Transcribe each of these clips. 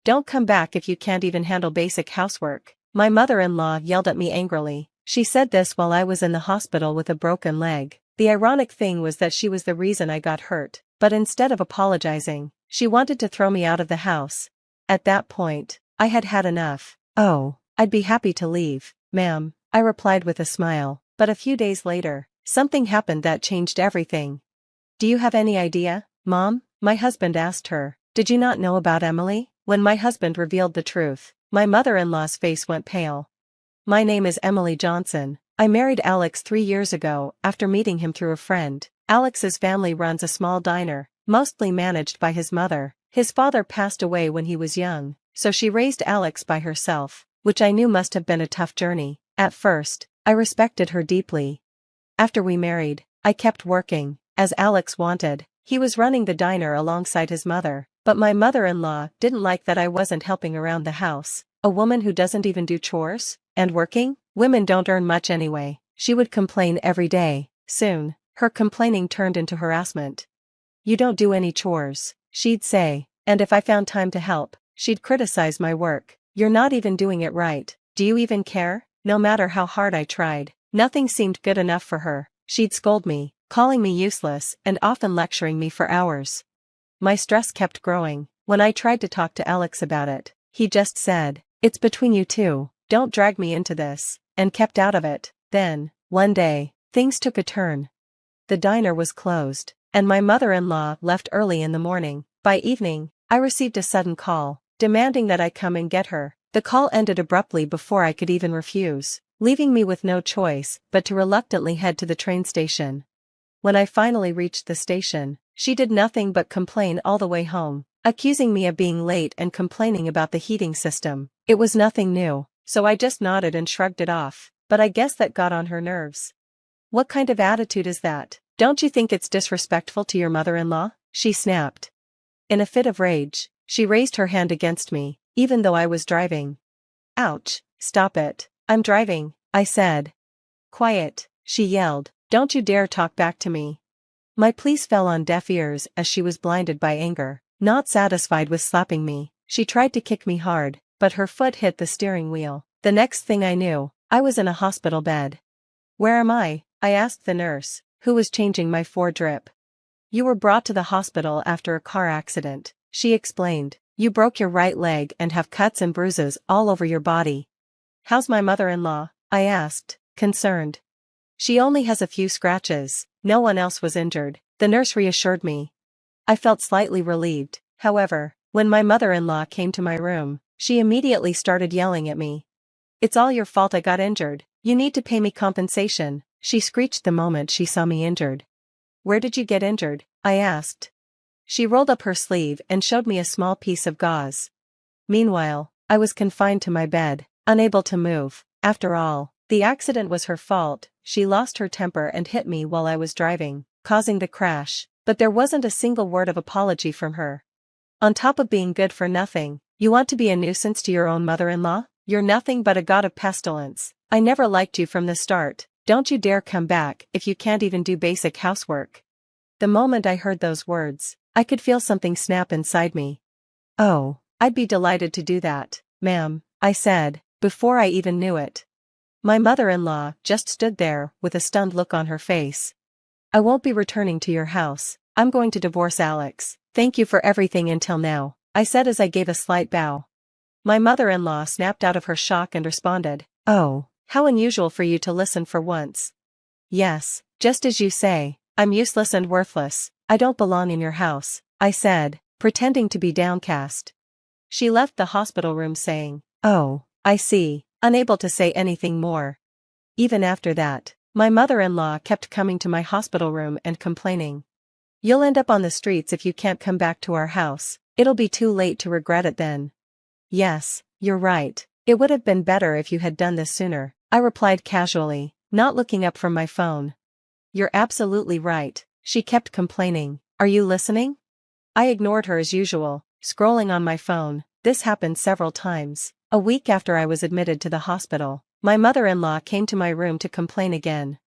Don't come back if you can't even handle basic housework. My mother-in-law yelled at me angrily. She said this while I was in the hospital with a broken leg. The ironic thing was that she was the reason I got hurt, but instead of apologizing, she wanted to throw me out of the house. At that point, I had had enough. "Oh, I'd be happy to leave, ma'am," I replied with a smile. But a few days later, something happened that changed everything. "Do you have any idea, Mom?" my husband asked her. "Did you not know about Emily?" When my husband revealed the truth, my mother-in-law's face went pale. "My name is Emily Johnson. I married Alex 3 years ago after meeting him through a friend. Alex's family runs a small diner, mostly managed by his mother. His father passed away when he was young, so she raised Alex by herself, which I knew must have been a tough journey. At first, I respected her deeply. After we married, I kept working, as Alex wanted. He was running the diner alongside his mother, but my mother-in-law didn't like that I wasn't helping around the house. A woman who doesn't even do chores? And working? Women don't earn much anyway. She would complain every day. Soon, her complaining turned into harassment. "You don't do any chores," she'd say, and if I found time to help, she'd criticize my work. "You're not even doing it right. Do you even care?" No matter how hard I tried, nothing seemed good enough for her. She'd scold me, calling me useless and often lecturing me for hours. My stress kept growing. When I tried to talk to Alex about it, he just said, "It's between you two, don't drag me into this," and kept out of it. Then, one day, things took a turn. The diner was closed, and my mother-in-law left early in the morning. By evening, I received a sudden call, demanding that I come and get her. The call ended abruptly before I could even refuse, leaving me with no choice but to reluctantly head to the train station. When I finally reached the station, she did nothing but complain all the way home, accusing me of being late and complaining about the heating system. It was nothing new, so I just nodded and shrugged it off, but I guess that got on her nerves. "What kind of attitude is that? Don't you think it's disrespectful to your mother-in-law?" she snapped. In a fit of rage, she raised her hand against me, even though I was driving. "Ouch, stop it. I'm driving," I said. "Quiet," she yelled. "Don't you dare talk back to me." My pleas fell on deaf ears as she was blinded by anger. Not satisfied with slapping me, she tried to kick me hard, but her foot hit the steering wheel. The next thing I knew, I was in a hospital bed. "Where am I?" I asked the nurse, who was changing my drip. "You were brought to the hospital after a car accident," she explained. "You broke your right leg and have cuts and bruises all over your body." "How's my mother-in-law?" I asked, concerned. "She only has a few scratches, no one else was injured," the nurse reassured me. I felt slightly relieved. However, when my mother-in-law came to my room, she immediately started yelling at me. "It's all your fault I got injured. You need to pay me compensation," she screeched the moment she saw me injured. "Where did you get injured?" I asked. She rolled up her sleeve and showed me a small piece of gauze. Meanwhile, I was confined to my bed, unable to move. After all, the accident was her fault. She lost her temper and hit me while I was driving, causing the crash, but there wasn't a single word of apology from her. On top of being good for nothing, you want to be a nuisance to your own mother-in-law? You're nothing but a god of pestilence. I never liked you from the start. Don't you dare come back if you can't even do basic housework. The moment I heard those words, I could feel something snap inside me. "Oh, I'd be delighted to do that, ma'am," I said, before I even knew it. My mother-in-law just stood there with a stunned look on her face. "I won't be returning to your house. I'm going to divorce Alex. Thank you for everything until now," I said as I gave a slight bow. My mother-in-law snapped out of her shock and responded, "Oh, how unusual for you to listen for once. Yes, just as you say, I'm useless and worthless. I don't belong in your house," I said, pretending to be downcast. She left the hospital room saying, "Oh, I see," unable to say anything more. Even after that, my mother-in-law kept coming to my hospital room and complaining. "You'll end up on the streets if you can't come back to our house. It'll be too late to regret it then." "Yes, you're right. It would have been better if you had done this sooner," I replied casually, not looking up from my phone. "You're absolutely right," she kept complaining. "Are you listening?" I ignored her as usual, scrolling on my phone. This happened several times. A week after I was admitted to the hospital, my mother-in-law came to my room to complain again.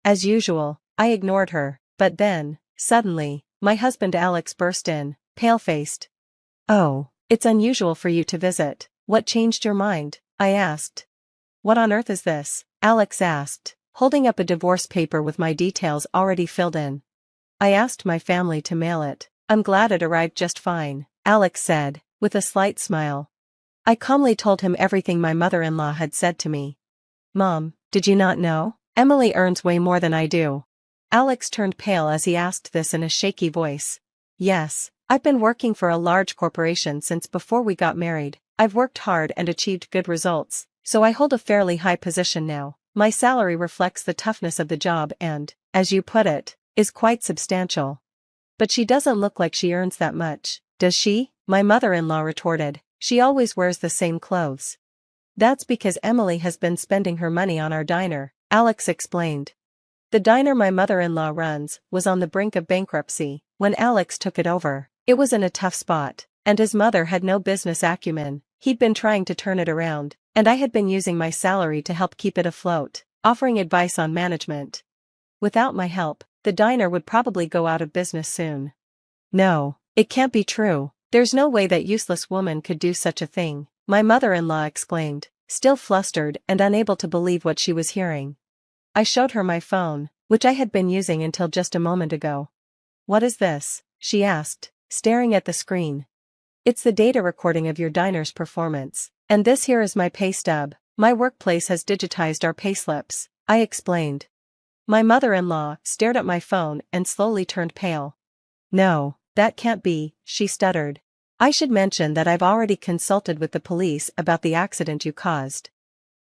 As usual, I ignored her, but then, suddenly, my husband Alex burst in, pale-faced. "Oh, It's unusual for you to visit. What changed your mind? I asked. What on earth is this? Alex asked, holding up a divorce paper with my details already filled in. I asked my family to mail it. I'm glad it arrived just fine, Alex said, with a slight smile. I calmly told him everything my mother-in-law had said to me. Mom, did you not know? Emily earns way more than I do. Alex turned pale as he asked this in a shaky voice. Yes, I've been working for a large corporation since before we got married. I've worked hard and achieved good results, so I hold a fairly high position now. My salary reflects the toughness of the job and, as you put it, is quite substantial. But she doesn't look like she earns that much, does she? My mother-in-law retorted. She always wears the same clothes. That's because Emily has been spending her money on our diner, Alex explained. The diner my mother-in-law runs was on the brink of bankruptcy when Alex took it over. It was in a tough spot, and his mother had no business acumen. He'd been trying to turn it around, and I had been using my salary to help keep it afloat, offering advice on management. Without my help, the diner would probably go out of business soon. No, it can't be true. There's no way that useless woman could do such a thing, my mother-in-law exclaimed, still flustered and unable to believe what she was hearing. I showed her my phone, which I had been using until just a moment ago. What is this? She asked, staring at the screen. It's the data recording of your diner's performance, and this here is my pay stub. My workplace has digitized our payslips, I explained. My mother-in-law stared at my phone and slowly turned pale. No, that can't be, she stuttered. I should mention that I've already consulted with the police about the accident you caused.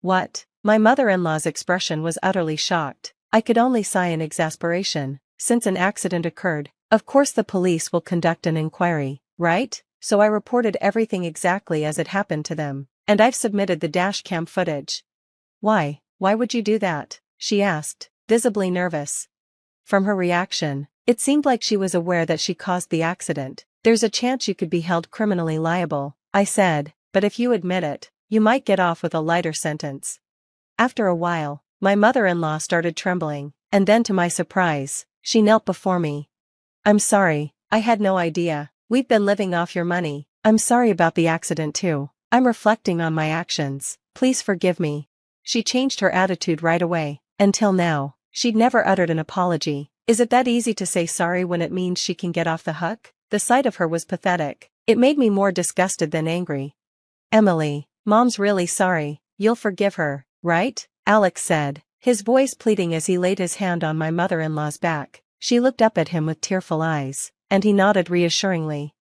What? My mother-in-law's expression was utterly shocked. I could only sigh in exasperation. Since an accident occurred, of course the police will conduct an inquiry, right? So I reported everything exactly as it happened to them, and I've submitted the dashcam footage. Why would you do that? She asked, visibly nervous. From her reaction, it seemed like she was aware that she caused the accident. There's a chance you could be held criminally liable, I said, but if you admit it, you might get off with a lighter sentence. After a while, my mother-in-law started trembling, and then to my surprise, she knelt before me. I'm sorry, I had no idea. We've been living off your money. I'm sorry about the accident too. I'm reflecting on my actions. Please forgive me. She changed her attitude right away. Until now, she'd never uttered an apology. Is it that easy to say sorry when it means she can get off the hook? The sight of her was pathetic. It made me more disgusted than angry. Emily, Mom's really sorry. You'll forgive her, right? Alex said, his voice pleading as he laid his hand on my mother-in-law's back. She looked up at him with tearful eyes, and he nodded reassuringly.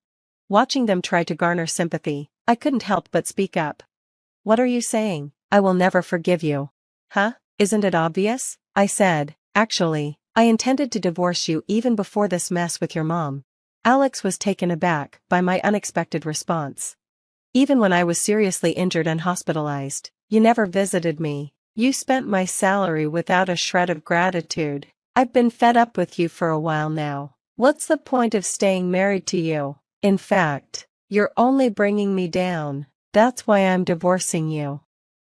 Watching them try to garner sympathy, I couldn't help but speak up. What are you saying? I will never forgive you. Huh? Isn't it obvious? I said, actually, I intended to divorce you even before this mess with your mom. Alex was taken aback by my unexpected response. Even when I was seriously injured and hospitalized, you never visited me. You spent my salary without a shred of gratitude. I've been fed up with you for a while now. What's the point of staying married to you? In fact, you're only bringing me down. That's why I'm divorcing you.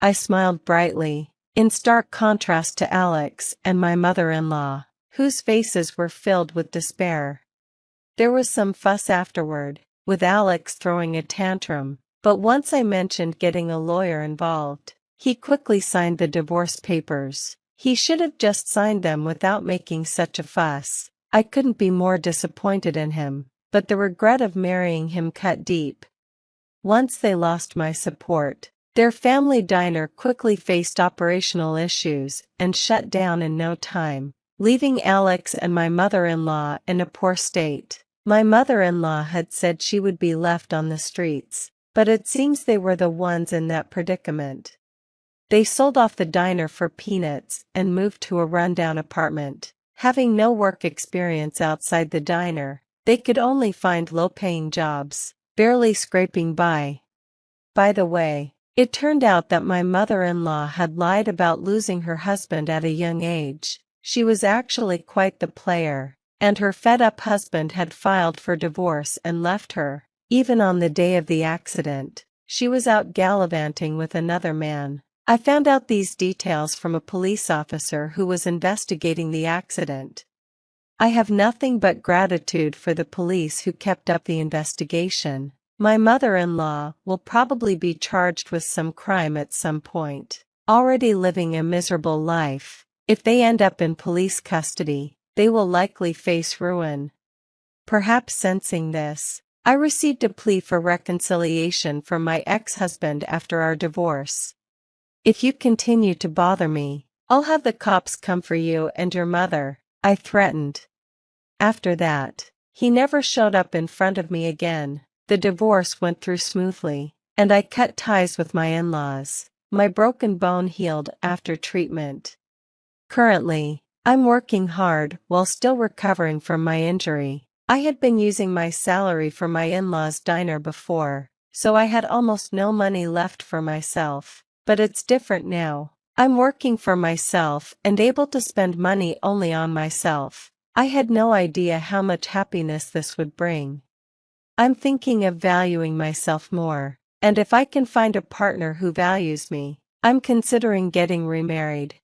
I smiled brightly, in stark contrast to Alex and my mother-in-law, whose faces were filled with despair. There was some fuss afterward, with Alex throwing a tantrum, but once I mentioned getting a lawyer involved, he quickly signed the divorce papers. He should have just signed them without making such a fuss. I couldn't be more disappointed in him, but the regret of marrying him cut deep. Once they lost my support, their family diner quickly faced operational issues and shut down in no time, leaving Alex and my mother-in-law in a poor state. My mother-in-law had said she would be left on the streets, but it seems they were the ones in that predicament. They sold off the diner for peanuts and moved to a rundown apartment. Having no work experience outside the diner, they could only find low-paying jobs, barely scraping by. By the way, it turned out that my mother-in-law had lied about losing her husband at a young age. She was actually quite the player, and her fed-up husband had filed for divorce and left her. Even on the day of the accident, she was out gallivanting with another man. I found out these details from a police officer who was investigating the accident. I have nothing but gratitude for the police who kept up the investigation. My mother-in-law will probably be charged with some crime at some point. Already living a miserable life, if they end up in police custody, they will likely face ruin. Perhaps sensing this, I received a plea for reconciliation from my ex-husband after our divorce. "If you continue to bother me, I'll have the cops come for you and your mother," I threatened. After that, he never showed up in front of me again. The divorce went through smoothly, and I cut ties with my in-laws. My broken bone healed after treatment. Currently, I'm working hard while still recovering from my injury. I had been using my salary for my in-laws' diner before, so I had almost no money left for myself. But it's different now. I'm working for myself and able to spend money only on myself. I had no idea how much happiness this would bring. I'm thinking of valuing myself more, and if I can find a partner who values me, I'm considering getting remarried.